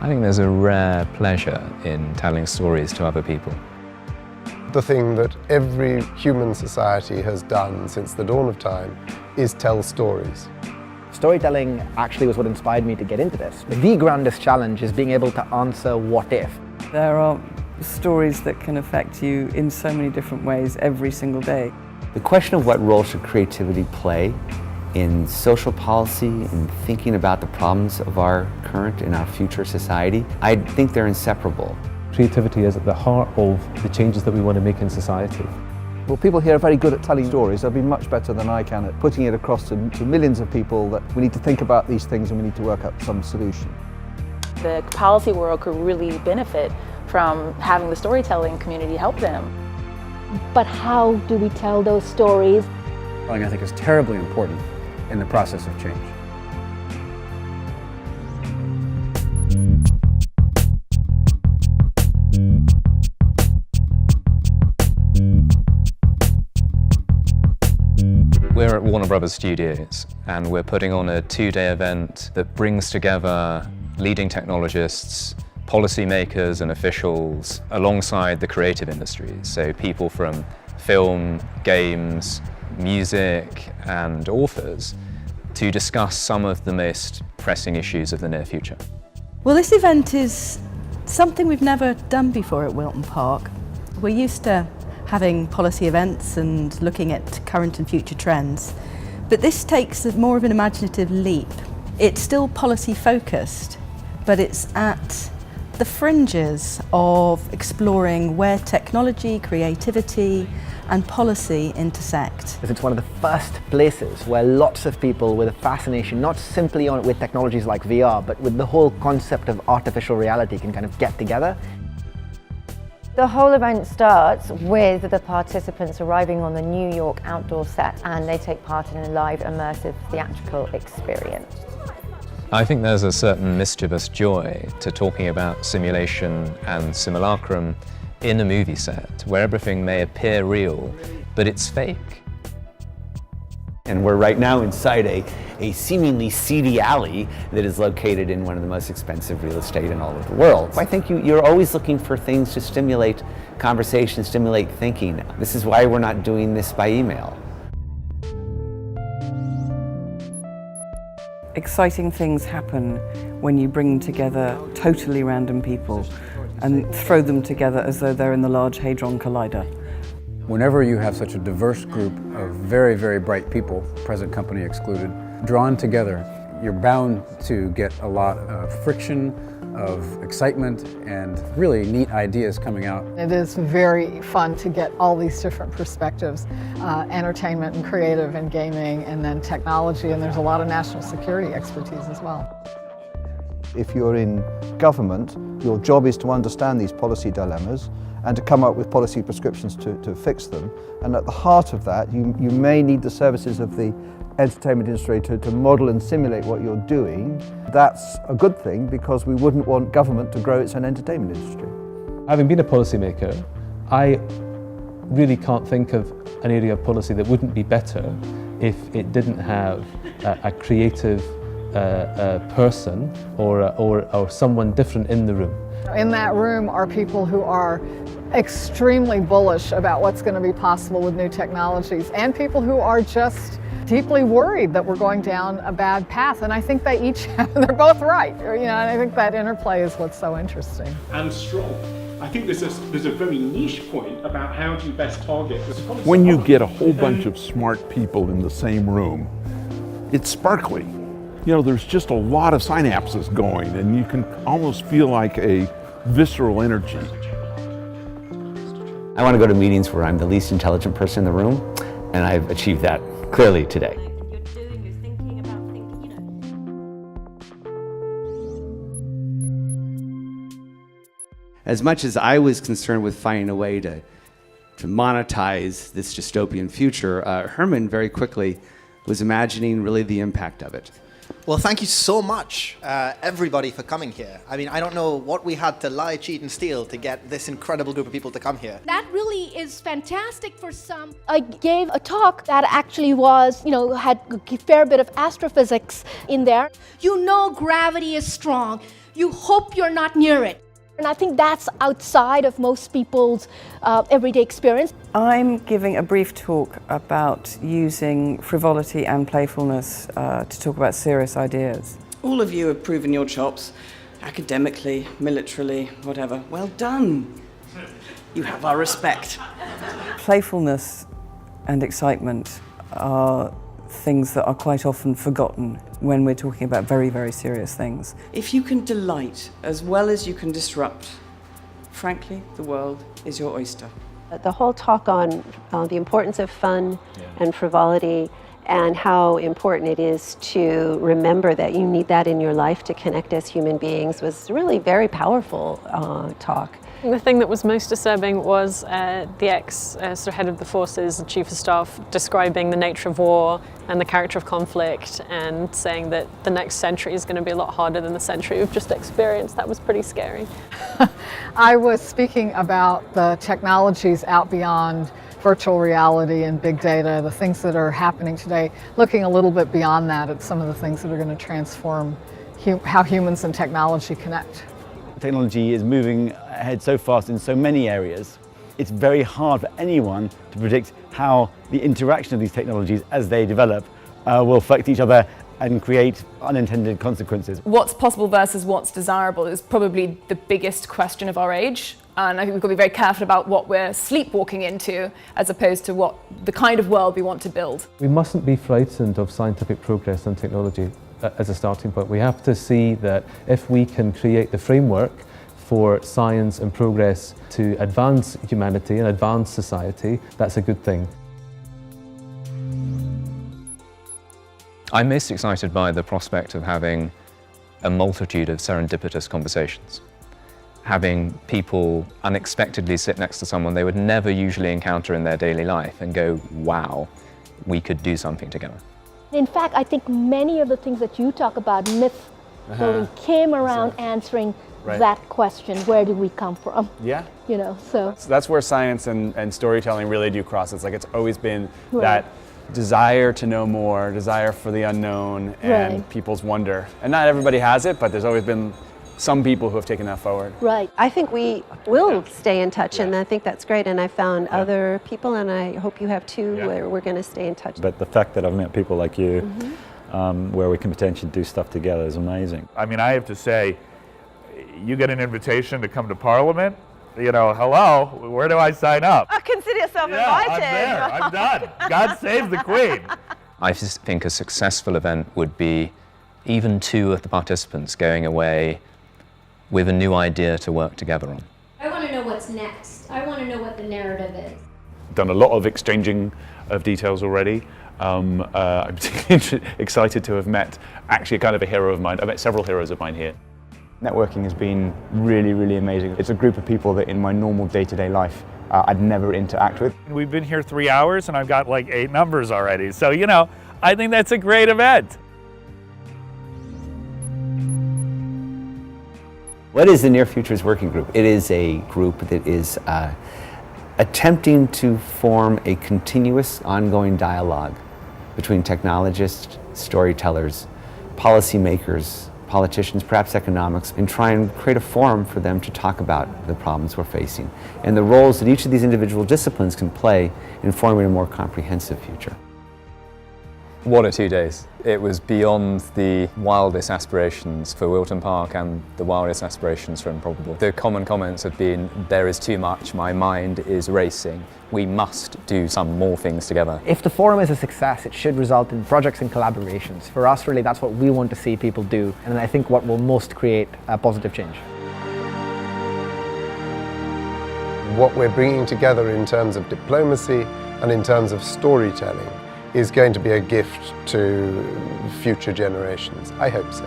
I think there's a rare pleasure in telling stories to other people. The thing that every human society has done since the dawn of time is tell stories. Storytelling actually was what inspired me to get into this. The grandest challenge is being able to answer what if. There are stories that can affect you in so many different ways every single day. The question of what role should creativity play in social policy and thinking about the problems of our current and our future society, I think they're inseparable. Creativity is at the heart of the changes that we want to make in society. Well, people here are very good at telling stories. They'll be much better than I can at putting it across to millions of people that we need to think about these things and we need to work out some solution. The policy world could really benefit from having the storytelling community help them. But how do we tell those stories? I think is terribly important in the process of change. We're at Warner Brothers Studios and we're putting on a 2-day event that brings together leading technologists, policymakers and officials alongside the creative industries, so people from film, games, music and authors, to discuss some of the most pressing issues of the near future. Well, this event is something we've never done before at Wilton Park. We're used to having policy events and looking at current and future trends, but this takes more of an imaginative leap. It's still policy focused, but it's at the fringes of exploring where technology, creativity and policy intersect. It's one of the first places where lots of people with a fascination, not simply with technologies like VR, but with the whole concept of artificial reality can kind of get together. The whole event starts with the participants arriving on the New York outdoor set, and they take part in a live, immersive theatrical experience. I think there's a certain mischievous joy to talking about simulation and simulacrum in a movie set, where everything may appear real, but it's fake. And we're right now inside a seemingly seedy alley that is located in one of the most expensive real estate in all of the world. I think you're always looking for things to stimulate conversation, stimulate thinking. This is why we're not doing this by email. Exciting things happen when you bring together totally random people and throw them together as though they're in the Large Hadron Collider. Whenever you have such a diverse group of very, very bright people, present company excluded, drawn together, you're bound to get a lot of friction, of excitement, and really neat ideas coming out. It is very fun to get all these different perspectives, entertainment and creative and gaming and then technology, and there's a lot of national security expertise as well. If you're in government, your job is to understand these policy dilemmas and to come up with policy prescriptions to fix them. And at the heart of that, you may need the services of the entertainment industry to model and simulate what you're doing. That's a good thing because we wouldn't want government to grow its own entertainment industry. Having been a policymaker, I really can't think of an area of policy that wouldn't be better if it didn't have a creative person or someone different in the room. In that room are people who are extremely bullish about what's going to be possible with new technologies and people who are just deeply worried that we're going down a bad path, and I think they each have, they're both right, and I think that interplay is what's so interesting. And strong. I think there's a very niche point about how do you best target this policy. When you get a whole bunch of smart people in the same room, it's sparkly. There's just a lot of synapses going, and you can almost feel like a visceral energy. I want to go to meetings where I'm the least intelligent person in the room, and I've achieved that clearly today. As much as I was concerned with finding a way to monetize this dystopian future, Herman very quickly was imagining really the impact of it. Well, thank you so much, everybody, for coming here. I mean, I don't know what we had to lie, cheat, and steal to get this incredible group of people to come here. That really is fantastic for some. I gave a talk that actually was, had a fair bit of astrophysics in there. You know gravity is strong. you hope you're not near it. And I think that's outside of most people's everyday experience. I'm giving a brief talk about using frivolity and playfulness to talk about serious ideas. All of you have proven your chops, academically, militarily, whatever. Well done. You have our respect. Playfulness and excitement are things that are quite often forgotten when we're talking about very, very serious things. If you can delight as well as you can disrupt, frankly, the world is your oyster. The whole talk on the importance of fun and frivolity and how important it is to remember that you need that in your life to connect as human beings was really very powerful talk. The thing that was most disturbing was the ex-sort of head of the forces, the chief of staff, describing the nature of war and the character of conflict and saying that the next century is going to be a lot harder than the century we've just experienced. That was pretty scary. I was speaking about the technologies out beyond virtual reality and big data, the things that are happening today, looking a little bit beyond that at some of the things that are going to transform how humans and technology connect. Technology is moving ahead so fast in so many areas. It's very hard for anyone to predict how the interaction of these technologies as they develop will affect each other and create unintended consequences. What's possible versus what's desirable is probably the biggest question of our age. And I think we've got to be very careful about what we're sleepwalking into as opposed to what the kind of world we want to build. We mustn't be frightened of scientific progress and technology as a starting point. We have to see that if we can create the framework for science and progress to advance humanity and advance society, that's a good thing. I'm most excited by the prospect of having a multitude of serendipitous conversations. Having people unexpectedly sit next to someone they would never usually encounter in their daily life and go, wow, we could do something together. In fact, I think many of the things that you talk about, myth building, came around answering that question, where did we come from? Yeah. You know, so. That's where science and storytelling really do cross. It's like it's always been that desire to know more, desire for the unknown, and people's wonder. And not everybody has it, but there's always been some people who have taken that forward. Right. I think we will stay in touch, and I think that's great. And I found other people, and I hope you have too, where we're going to stay in touch. But the fact that I've met people like you, where we can potentially do stuff together is amazing. I mean, I have to say, you get an invitation to come to Parliament, you know, hello, where do I sign up? Oh, consider yourself invited. I'm there, I'm done. God save the Queen. I just think a successful event would be even two of the participants going away with a new idea to work together on. I want to know what's next. I want to know what the narrative is. Done a lot of exchanging of details already. I'm particularly excited to have met actually kind of a hero of mine. I've met several heroes of mine here. Networking has been really, really amazing. It's a group of people that in my normal day-to-day life I'd never interact with. We've been here 3 hours and I've got like 8 numbers already. So, you know, I think that's a great event. What is the Near Futures Working Group? It is a group that is attempting to form a continuous, ongoing dialogue between technologists, storytellers, policymakers, politicians, perhaps economics, and try and create a forum for them to talk about the problems we're facing and the roles that each of these individual disciplines can play in forming a more comprehensive future. What a 2 days. It was beyond the wildest aspirations for Wilton Park and the wildest aspirations for Improbable. The common comments have been, there is too much, my mind is racing, we must do some more things together. If the forum is a success, it should result in projects and collaborations. For us, really, that's what we want to see people do, and I think what will most create a positive change. What we're bringing together in terms of diplomacy and in terms of storytelling is going to be a gift to future generations. I hope so.